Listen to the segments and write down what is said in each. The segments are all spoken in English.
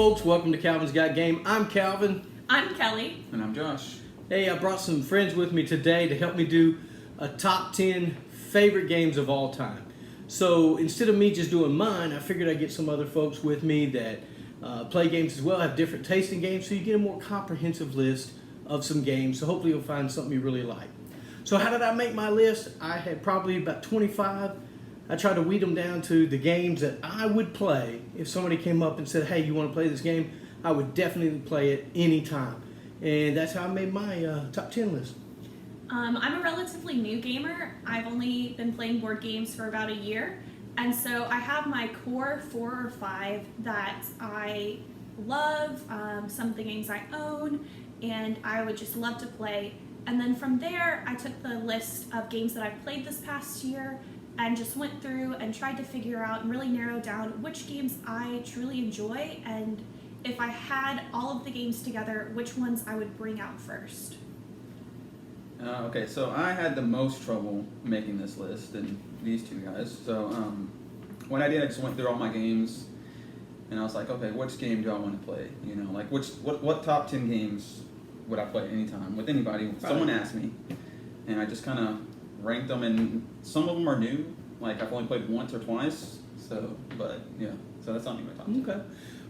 folks, welcome to Calvin's Got Game. I'm Calvin. I'm Kelli. And I'm Josh. Hey, I brought some friends with me today to help me do a top 10 favorite games of all time. So instead of me just doing mine, I figured I'd get some other folks with me that play games as well, have different taste in games, so you get a more comprehensive list of some games. So hopefully you'll find something you really like. So how did I make my list? I had probably about 25. I tried to weed them down to the games that I would play. If somebody came up and said, hey, you want to play this game? I would definitely play it anytime. And that's how I made my top 10 list. I'm a relatively new gamer. I've only been playing board games for about a year. And so I have my core 4 or 5 that I love, some of the games I own, and I would just love to play. And then from there, I took the list of games that I've played this past year and just went through and tried to figure out and really narrow down which games I truly enjoy, and if I had all of the games together, which ones I would bring out first. Okay, so I had the most trouble making this list than these two guys. So what I did, I just went through all my games, and I was like, okay, which game do I want to play? You know, like what top 10 games would I play anytime with anybody? Right. Someone asked me, and I just kind of ranked them, and some of them are new. Like I've only played once or twice. So, but yeah, so that's not my top 10. Okay.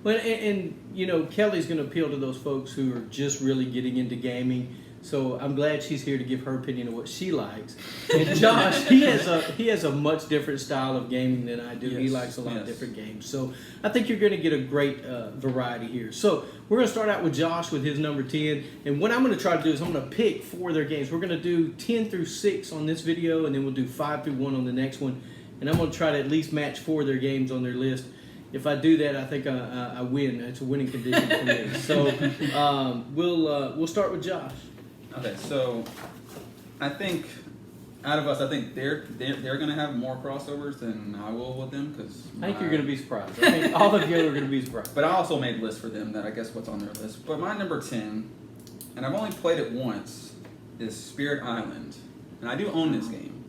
Well, and you know, Kelli's going to appeal to those folks who are just really getting into gaming. So I'm glad she's here to give her opinion of what she likes. And Josh, he has a much different style of gaming than I do. Yes, he likes a lot of different games. So I think you're going to get a great variety here. So we're going to start out with Josh with his number 10. And what I'm going to try to do is I'm going to pick 4 of their games. We're going to do 10 through 6 on this video, and then we'll do 5 through 1 on the next one. And I'm going to try to at least match 4 of their games on their list. If I do that, I think I win. It's a winning condition for me. So we'll start with Josh. Okay, so I think out of us, I think they're going to have more crossovers than I will with them, because I think you're going to be surprised. I think all of you are going to be surprised. But I also made lists for them that I guess what's on their list. But my number 10, and I've only played it once, is Spirit Island, and I do own this game.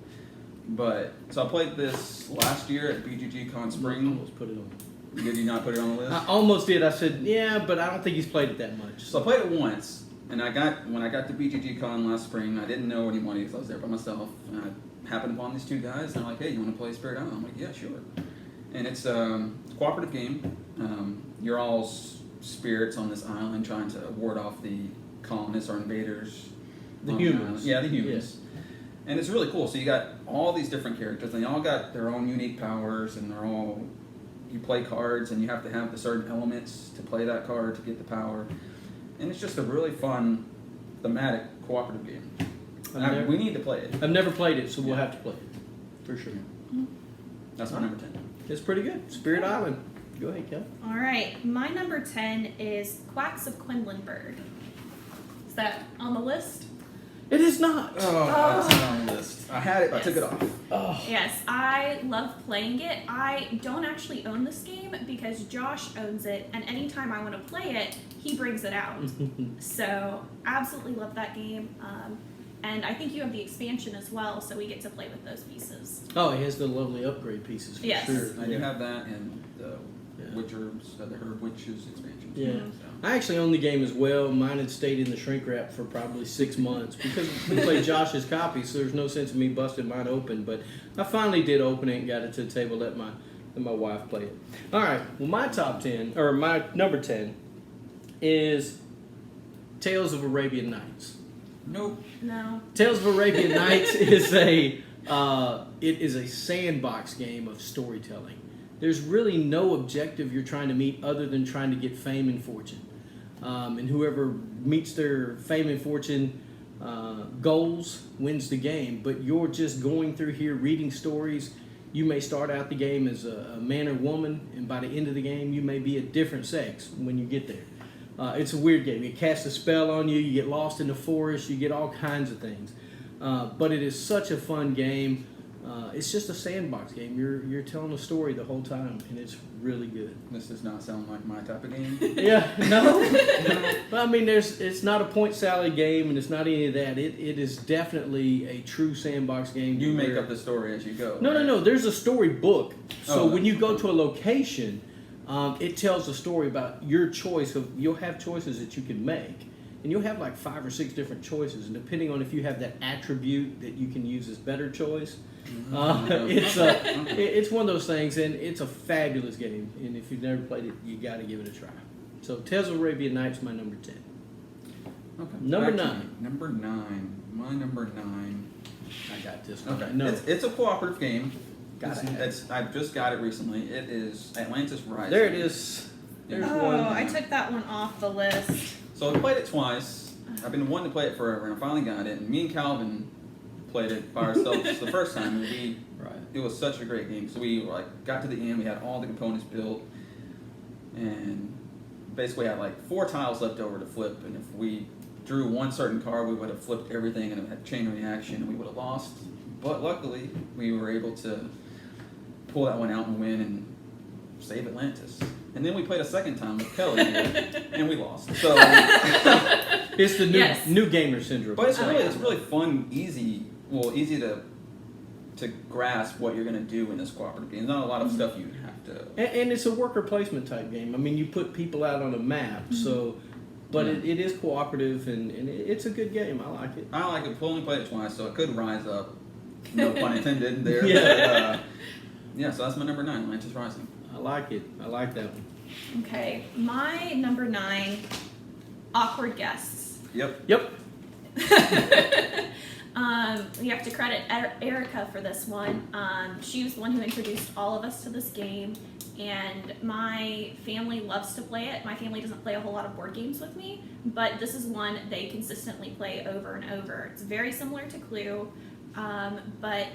But so I played this last year at BGG Con Spring. I almost put it on. Did you not put it on the list? I almost did. I said, yeah, but I don't think he's played it that much. So I played it once. And when I got to BGG Con last spring, I didn't know anyone because I was there by myself. And I happened upon these 2 guys, and they're like, hey, you want to play Spirit Island? I'm like, yeah, sure. And it's a cooperative game. You're all spirits on this island trying to ward off the colonists or invaders. The humans. Yeah, the humans. Yes. And it's really cool. So you got all these different characters, and they all got their own unique powers, and you play cards, and you have to have the certain elements to play that card to get the power. And it's just a really fun, thematic, cooperative game. We need to play it. I've never played it, so we'll have to play it. For sure. That's my number 10. It's pretty good. Spirit Island. Go ahead, Kel. All right, my number 10 is Quacks of Quedlinburg. Is that on the list? It is not. Oh, it's not on the list. I had it, I took it off. Oh. Yes, I love playing it. I don't actually own this game because Josh owns it, and anytime I want to play it, he brings it out. So, absolutely love that game. And I think you have the expansion as well, so we get to play with those pieces. Oh, he has the lovely upgrade pieces for sure. I do have that and the Herb Witches expansion. Yeah. I actually own the game as well. Mine had stayed in the shrink wrap for probably 6 months because we played Josh's copy, so there's no sense in me busting mine open. But I finally did open it and got it to the table, let my wife play it. All right. Well, my number 10 is Tales of Arabian Nights. Nope. No. Tales of Arabian Nights is a sandbox game of storytelling. There's really no objective you're trying to meet other than trying to get fame and fortune. And whoever meets their fame and fortune goals wins the game. But you're just going through here reading stories. You may start out the game as a man or woman, and by the end of the game, you may be a different sex when you get there. It's a weird game. It casts a spell on you. You get lost in the forest. You get all kinds of things. But it is such a fun game. It's just a sandbox game. You're telling a story the whole time, and it's really good. This does not sound like my type of game. Yeah, no. Well, I mean, it's not a point salad game, and it's not any of that. It is definitely a true sandbox game. You make up the story as you go. No. There's a story book. So when you go to a location, it tells a story about your choice of, you'll have choices that you can make. And you'll have like 5 or 6 different choices. And depending on if you have that attribute that you can use as better choice, it's one of those things, and it's a fabulous game. And if you've never played it, you got to give it a try. So Tales of Arabian Nights, my number 10. Okay. Number Back to 9. me. Number 9. My number 9. I got this one. Okay. No. It's a cooperative game. Gotta have it. I've just got it recently. It is Atlantis Rising. There it is. There's one. I took that one off the list. So I played it twice. I've been wanting to play it forever, and I finally got it. And me and Calvin played it by ourselves the first time, and it was such a great game. So we got to the end. We had all the components built, and basically had 4 tiles left over to flip. And if we drew one certain card, we would have flipped everything, and it had chain reaction, and we would have lost. But luckily, we were able to pull that one out and win and save Atlantis. And then we played a second time with Kelli, and we lost. So it's the new gamer syndrome. But it's really fun, easy to grasp what you're going to do in this cooperative game. There's not a lot of stuff you have to. And it's a worker placement type game. I mean, you put people out on a map, so. But it is cooperative, and it's a good game. I like it. I like it. I only played it twice, so it could rise up. No pun intended there. Yeah. But, so that's my number 9, Atlantis Rising. I like it. I like that one. Okay, my number 9, awkward guests. Yep. Yep. We have to credit Erica for this one. She was the one who introduced all of us to this game, and my family loves to play it. My family doesn't play a whole lot of board games with me, but this is one they consistently play over and over. It's very similar to Clue, but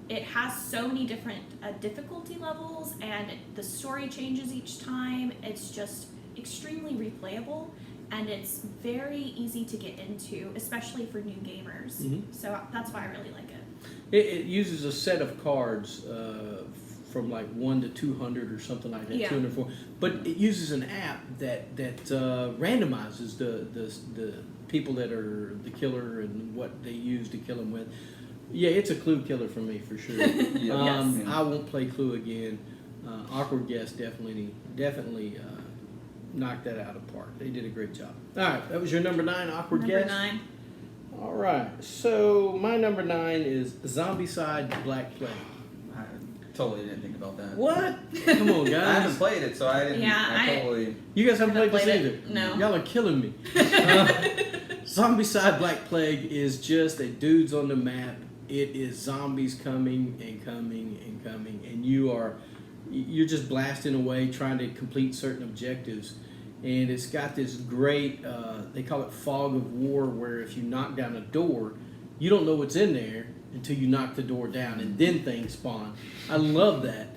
it has so many different difficulty levels, and the story changes each time. It's just extremely replayable, and it's very easy to get into, especially for new gamers. Mm-hmm. So that's why I really like it. It uses a set of cards from 1 to 200 or something like that. Yeah. 204. But it uses an app that randomizes the people that are the killer and what they use to kill them with. Yeah, it's a Clue killer for me, for sure. Yes. I won't play Clue again. Awkward Guest definitely knocked that out of the park. They did a great job. All right, that was your number 9, Awkward Guest? Number 9. All right, so my number 9 is Zombicide Black Plague. I totally didn't think about that. What? Come on, I guys. haven't played it, so I didn't. Yeah, You guys haven't played this played either? it. No. Y'all are killing me. Zombicide Black Plague is just a dudes on the map. It is zombies coming and coming and coming, and you're just blasting away trying to complete certain objectives. And it's got this great, they call it fog of war, where if you knock down a door, you don't know what's in there until you knock the door down, and then things spawn. I love that.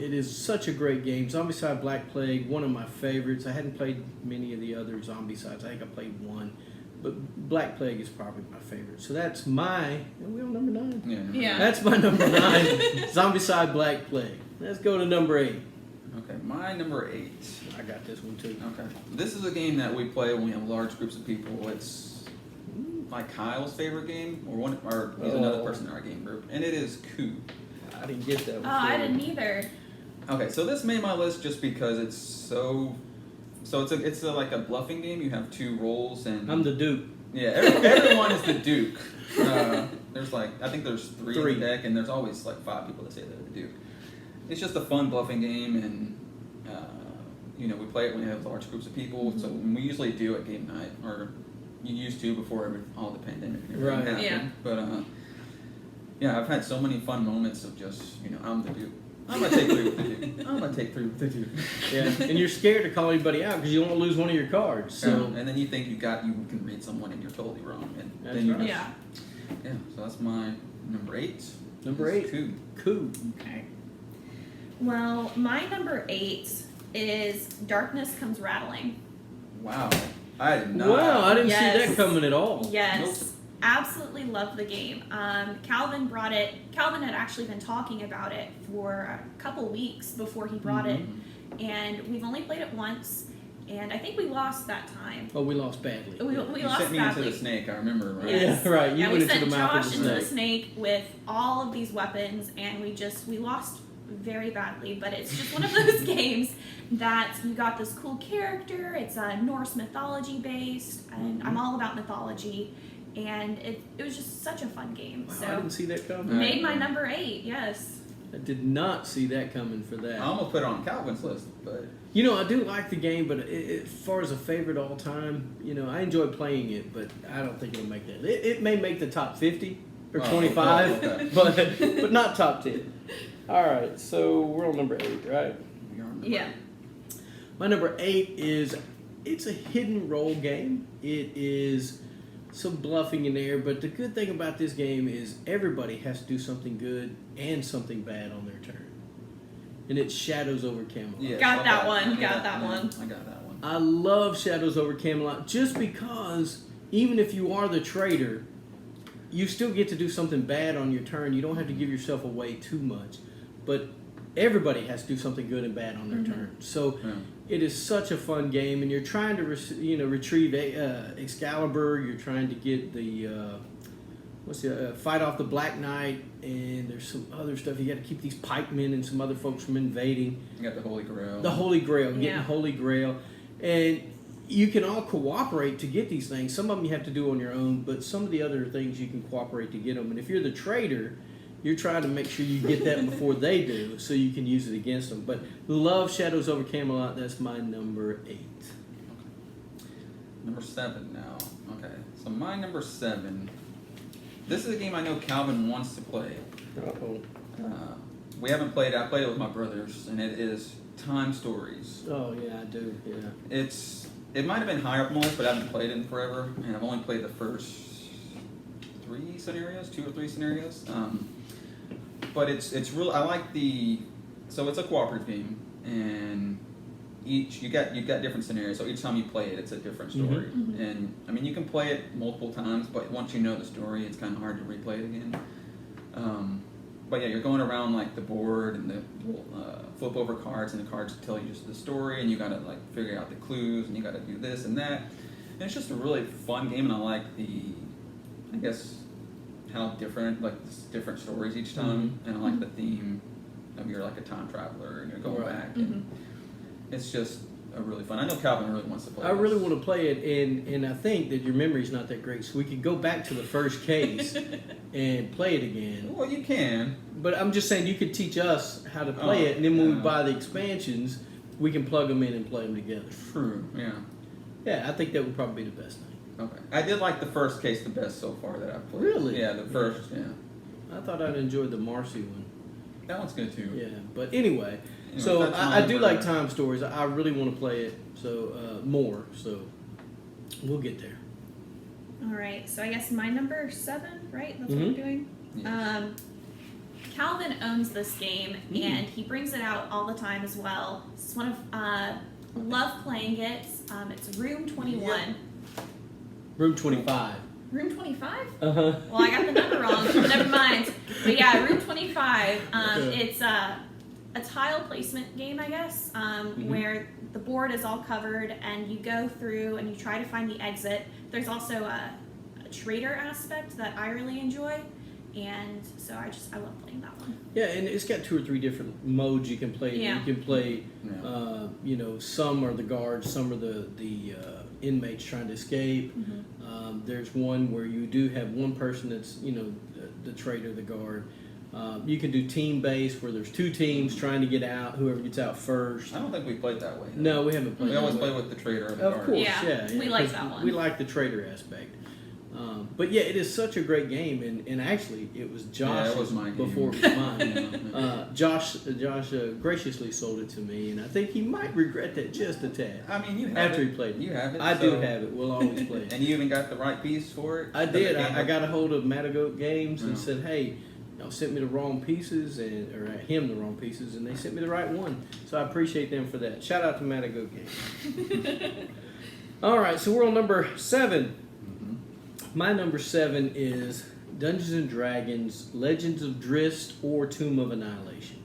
It is such a great game. Zombicide Black Plague, one of my favorites. I hadn't played many of the other Zombicides. I think I played one. But Black Plague is probably my favorite. So that's are we on number 9? Yeah. That's my number 9, Zombicide Black Plague. Let's go to number 8. Okay, my number 8. I got this one too. Okay. This is a game that we play when we have large groups of people. It's Kyle's favorite game, or he's another person in our game group, and it is COUP. I didn't get that one. Oh, I didn't either. Okay, so this made my list just because it's so it's like a bluffing game. You have 2 roles, and I'm the Duke. yeah, everyone is the Duke. There's I think there's 3 in the deck, and there's always 5 people that say they're the Duke. It's just a fun bluffing game, and we play it when we have large groups of people. Mm-hmm. So we usually do at game night, or you used to before all the pandemic and everything happened. Yeah. But I've had so many fun moments of just I'm the Duke. I'm gonna take 3 with the Duke. I'm gonna take 3 with the Duke. Yeah, and you're scared to call anybody out because you don't want to lose one of your cards. So And then you think you can read someone, and you're totally wrong. And That's then you right. Yeah. Yeah. So that's my number 8. Number 8, COUP. COUP. Okay. Well, my number 8 is Darkness Comes Rattling. Wow. I did not. Wow, I didn't see Yes. that coming at all. Yes. Nope. Absolutely love the game. Calvin brought it. Calvin had actually been talking about it for a couple weeks before he brought it, and we've only played it once, and I think we lost that time. Oh, we lost badly. We You lost sent me badly. into the snake. I remember, right? Yes. Yeah, right. You and went we into sent the mouth Josh of into the the snake. snake with all of these weapons, and we lost very badly, but it's just one of those games that you got this cool character. It's Norse mythology based, and I'm all about mythology. And it was just such a fun game. Wow, So I didn't see that coming. made my number 8. Yes. I did not see that coming for I that. almost put it on Calvin's list, but You know, I do like the game, but as far as a favorite all time, you know, I enjoy playing it, but I don't think it'll make that. It may make the top 50 or 25, okay. but not top 10. All right, so we're on number 8, right? we are on the Yeah. My number 8 is, it's a hidden role game. It is some bluffing in there, but the good thing about this game is everybody has to do something good and something bad on their turn. And it's Shadows over Camelot. Yes, Got that okay. one, Yeah, got that yeah, one. I got that one. I love Shadows over Camelot just because even if you are the traitor, you still get to do something bad on your turn. You don't have to give yourself away too much. But everybody has to do something good and bad on their turn. So Yeah. it is such a fun game, and you're trying to retrieve Excalibur. You're trying to get the fight off the Black Knight, and there's some other stuff. You got to keep these pikemen and some other folks from invading. You got the Holy Grail. The Holy Grail, getting Yeah. Holy Grail, and you can all cooperate to get these things. Some of them you have to do on your own, but some of the other things you can cooperate to get them. And if you're the traitor, you're trying to make sure you get that before they do, so you can use it against them. But love Shadows over Camelot. That's my number 8. Number 7 now. Okay, so my number 7. This is a game I know Calvin wants to play. Uh-oh. We haven't played it. I played it with my brothers, and it is Time Stories. Oh, yeah, I do, yeah. It might have been higher up on my list, but I haven't played it in forever, and I've only played the first 2 or 3 scenarios. But it's real. I like so it's a cooperative game, and you got different scenarios. So each time you play it, it's a different story. Mm-hmm. And I mean, you can play it multiple times, but once you know the story, it's kind of hard to replay it again. But yeah, you're going around like the board, and you'll flip over cards, and the cards tell you just the story, and you got to like figure out the clues, and you got to do this and that. And it's just a really fun game, and I like how different, different stories each time, and I like the theme of you're like a time traveler and you're going back, and it's just a really fun. I know Calvin really wants to play. I really want to play it, and I think that your memory's not that great, so we could go back to the first case and play it again. Well, you can. But I'm just saying you could teach us how to play it, and then when we buy the expansions, we can plug them in and play them together. True. Yeah. Yeah, I think that would probably be the best thing. Okay. I did like the first case the best so far that I've played. Really? Yeah, the first. Yeah. I thought I'd enjoy the Marcy one. That one's good too. Yeah, but anyway, Anyway, so that's I do mine like for- Time Stories. I really want to play it more, so we'll get there. All right. So I guess my number 7, right? That's what Mhm. we're doing. Yes. Calvin owns this game, and he brings it out all the time as well. It's one of love playing it. It's Room 21. Room 25. Room 25? Uh-huh. Well, I got the number wrong. Never mind. But yeah, Room 25. Okay. It's a tile placement game, I guess, where the board is all covered, and you go through and you try to find the exit. There's also a trader aspect that I really enjoy, and so I love playing that one. Yeah, and it's got 2 or 3 different modes you can play. Yeah. You can play, Yeah. some are the guards, some are the inmates trying to escape. There's one where you do have one person that's, the traitor, the guard. You can do team-based where there's 2 teams trying to get out, whoever gets out first. I don't think we played that way. No, we haven't played We that always way. play with the trader and the Of guard. course, Yeah, yeah. we like 'cause that one. We like the trader aspect. But yeah, it is such a great game, and actually, it was Josh's it was my game. before it was mine. Yeah. Josh graciously sold it to me, and I think he might regret that just a tad. I mean, you have After it. he played it. You have it. I do so- have it. We'll always play it. And you even got the right piece for it? I For did. the game? I got a hold of Matagoat Games and Yeah. said, "Hey, y'all sent me the wrong pieces, or him the wrong pieces, and they sent me the right one." So I appreciate them for that. Shout out to Matagoat Games. All right, so we're on number 7. My number 7 is Dungeons and Dragons: Legends of Drizzt or Tomb of Annihilation.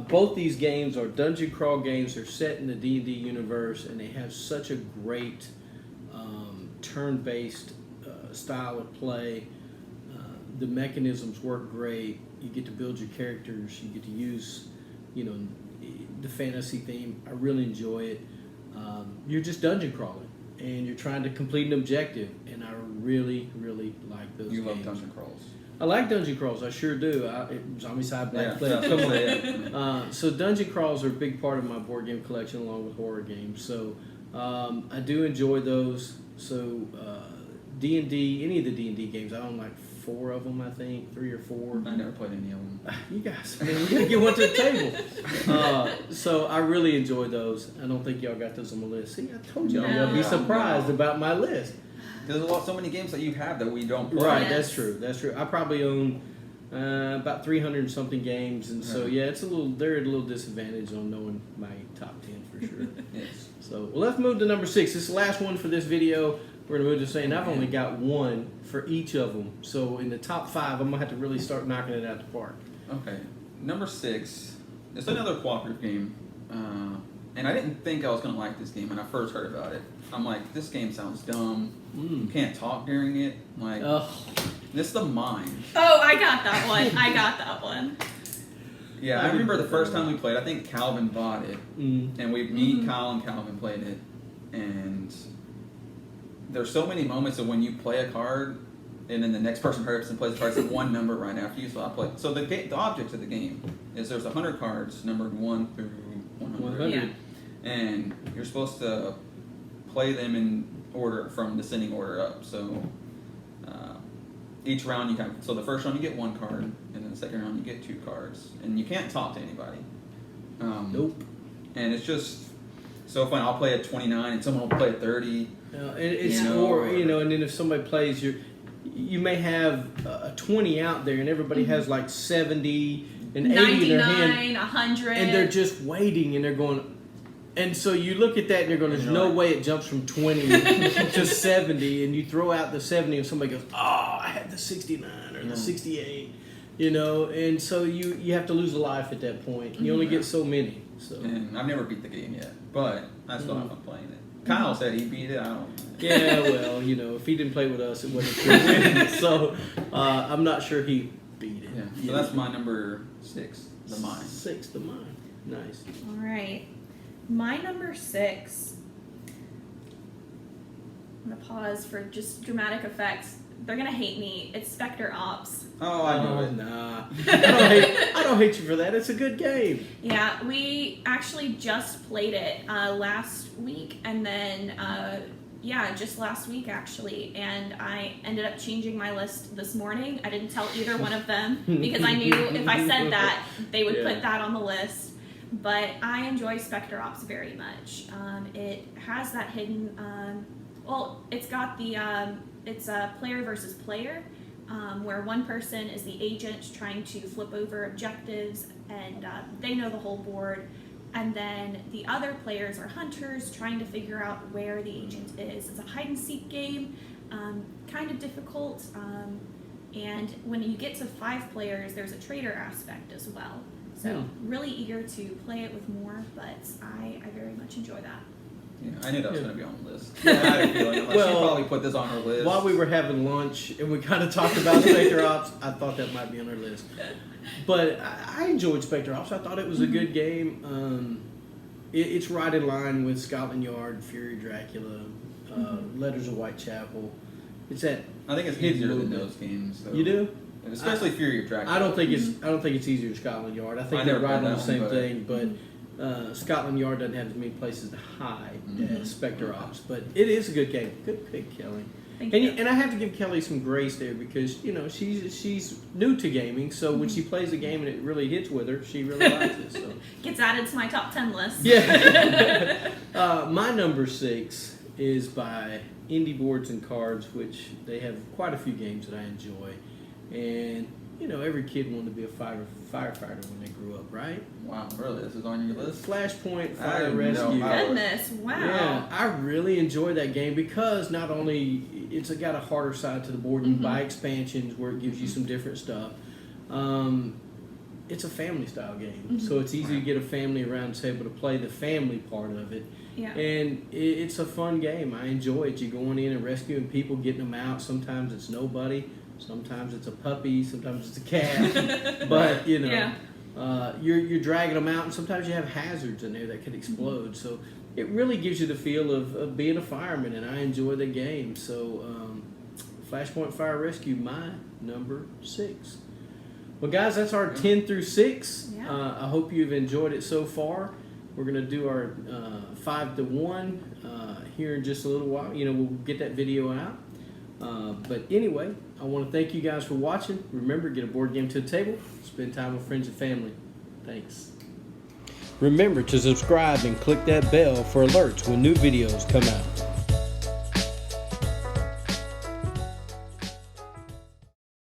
Both these games are dungeon crawl games. They're set in the D&D universe, and they have such a great turn-based style of play. The mechanisms work great. You get to build your characters. You get to use the fantasy theme. I really enjoy it. You're just dungeon crawling, and you're trying to complete an objective, and I really, really like those You games. love dungeon crawls. I like dungeon crawls. I sure do. Zombicide, Black Plague. that's Come what on. I'm saying. So dungeon crawls are a big part of my board game collection, along with horror games. So I do enjoy those. So D&D, any of the D&D games, I own like 4 of them, I think, 3 or 4. I never played any of them. You guys, man, we gotta get one to the table. So I really enjoy those. I don't think y'all got those on my list. See, I told y'all y'all be surprised about my list. There's so many games that you have that we don't play. Right, Yes. that's true. I probably own about 300 and something games, and so they're at a little disadvantage on knowing my top 10 for sure. Yes. So well, let's move to number 6. This is the last one for this video. We're gonna move to saying I've only got 1 for each of them. So in the top 5, I'm gonna have to really start knocking it out the park. Okay, number 6. It's another cooperative game, and I didn't think I was gonna like this game when I first heard about it. I'm like, this game sounds dumb. You can't talk during it. Like, this is the Mind. Oh, I got that one. Yeah, I remember the first time we played. I think Calvin bought it, and me, Kyle, and Calvin played it. And there's so many moments of when you play a card, and then the next person hurries and plays the card. It's one number right after you stop playing. So the object of the game is there's 100 cards numbered 1 through 100, Yeah. and you're supposed to play them in order from descending order up. So each round you so the first round you get 1 card, and then the second round you get 2 cards, and you can't talk to anybody. Nope. And it's just so fun. I'll play at 29, and someone will play at 30. It's or and then if somebody plays, you may have a 20 out there, and everybody has like 70 and 80 in their hand, 99, 100, and they're just waiting, and they're going. And so you look at that and you're going, there's no way it jumps from 20 to 70, and you throw out the 70 and somebody goes, oh, I had the 69 or the 68, and so you have to lose a life at that point. You only get so many. So And I've never beat the game yet, but I still have fun playing it. Kyle said he beat it. I don't know. Yeah, well, if he didn't play with us, it wasn't true win. So I'm not sure he beat it. Yeah. So that's my number 6, the Mind. 6, the Mind. Nice. All right. My number 6, I'm going to pause for just dramatic effects. They're going to hate me. It's Spectre Ops. Oh, I know it. Nah. I don't hate you for that. It's a good game. Yeah, we actually just played it last week, and then, just last week actually, and I ended up changing my list this morning. I didn't tell either one of them because I knew if I said that, they would put that on the list. But I enjoy Spectre Ops very much. It has that hidden, it's got it's a player versus player, where one person is the agent trying to flip over objectives, and they know the whole board. And then the other players are hunters trying to figure out where the agent is. It's a hide and seek game, kind of difficult. And when you get to 5 players, there's a traitor aspect as well. So really eager to play it with more, but I very much enjoy that. Yeah, I knew that was going to be on the list. I had a feeling. She probably put this on her list. While we were having lunch and we kind of talked about Spectre Ops, I thought that might be on her list. But I enjoyed Spectre Ops. I thought it was a good game. It's right in line with Scotland Yard, Fury Dracula, Letters of Whitechapel. It's that. I think it's easier than those games. Though. You do? Especially Fury of Dracula. I don't think it's easier than Scotland Yard. I think they're right on the same thing, but Scotland Yard doesn't have as many places to hide as Spectre Ops. But it is a good game. Good pick, Kelly. Thank you. And I have to give Kelly some grace there because she's new to gaming, so when she plays a game and it really hits with her, she really likes it. So Gets added to my top 10 list. yeah. My number 6 is by Indie Boards and Cards, which they have quite a few games that I enjoy. And, every kid wanted to be a firefighter when they grew up, right? Wow, really? This is on your list? Flashpoint Fire Rescue. Goodness, wow. Yeah, I really enjoy that game because not only it's got a harder side to the board, you buy expansions where it gives you some different stuff. It's a family style game, so it's easy to get a family around the table to play the family part of it. Yeah. And it's a fun game. I enjoy it. You're going in and rescuing people, getting them out. Sometimes it's nobody. Sometimes it's a puppy. Sometimes it's a cat. But, Yeah. you're dragging them out, and sometimes you have hazards in there that could explode. So it really gives you the feel of being a fireman, and I enjoy the game. So Flashpoint Fire Rescue, my number 6. Well, guys, that's our 10 through 6. Yeah. I hope you've enjoyed it so far. We're going to do our 5 to 1 here in just a little while. You know, we'll get that video out. But anyway, I want to thank you guys for watching. Remember, get a board game to the table. Spend time with friends and family. Thanks. Remember to subscribe and click that bell for alerts when new videos come out.